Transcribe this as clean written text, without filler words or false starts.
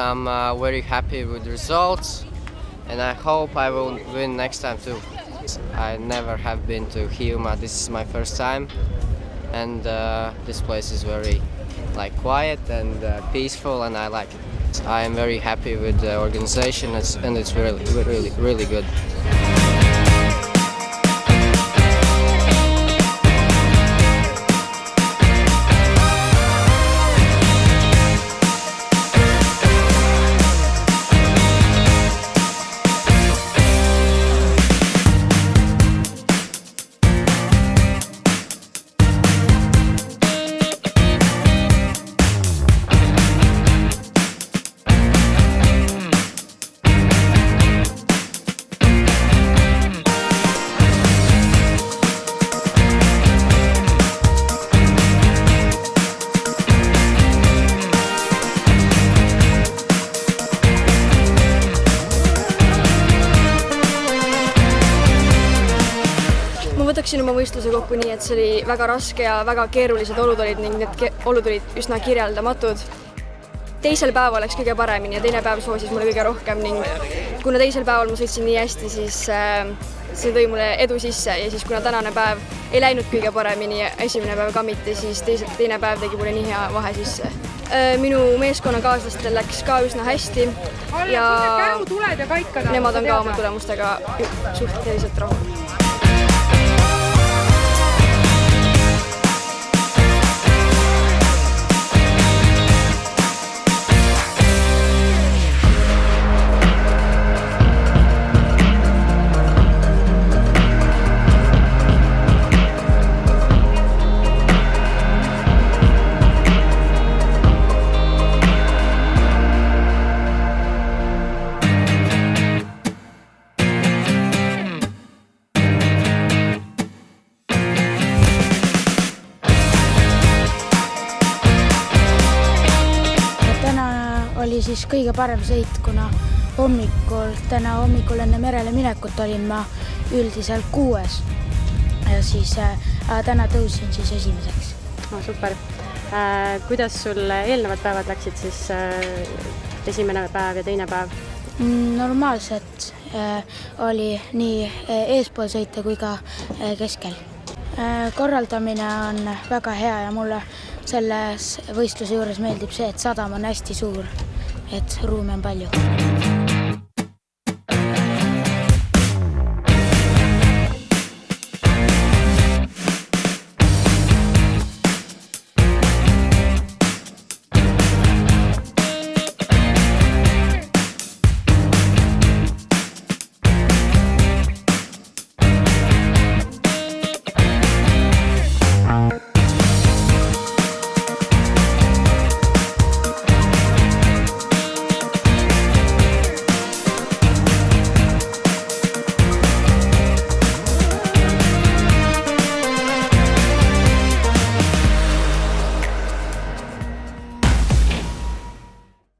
I'm very happy with the results, and I hope I will win next time too. I never have been to Hiiumaa. This is my first time, and this place is very quiet and peaceful, and I like it. I am very happy with the organization, and it's really good. Ma võtaksin oma võistluse kokku nii, et see oli väga raske ja väga keerulised olud olid ning need olud olid üsna kirjeldamatud. Teisel päeval läks kõige paremini ja teine päev soosis mulle kõige rohkem ning kuna teisel päeval ma sõitsin nii hästi, siis see tõi mulle edu sisse ja siis kuna tänane päev ei läinud kõige paremini ja esimene päev kammiti, siis teine päev tegi mulle nii hea vahe sisse. Minu meeskonnakaaslastel läks ka üsna hästi ja nemad on ka oma tulemustega suhteliselt rahul. Oli siis kõige parem sõit, kuna täna hommikul enne merele minekut olin ma üldiselt 6. Ja siis täna tõusin siis esimeseks. Super. Kuidas sul eelnevad päevad läksid siis esimene päev ja teine päev? Normaalselt oli nii eespool sõita kui ka keskel. Korraldamine on väga hea ja mulle selles võistluse juures meeldib see, et sadam on hästi suur, et ruumi on palju.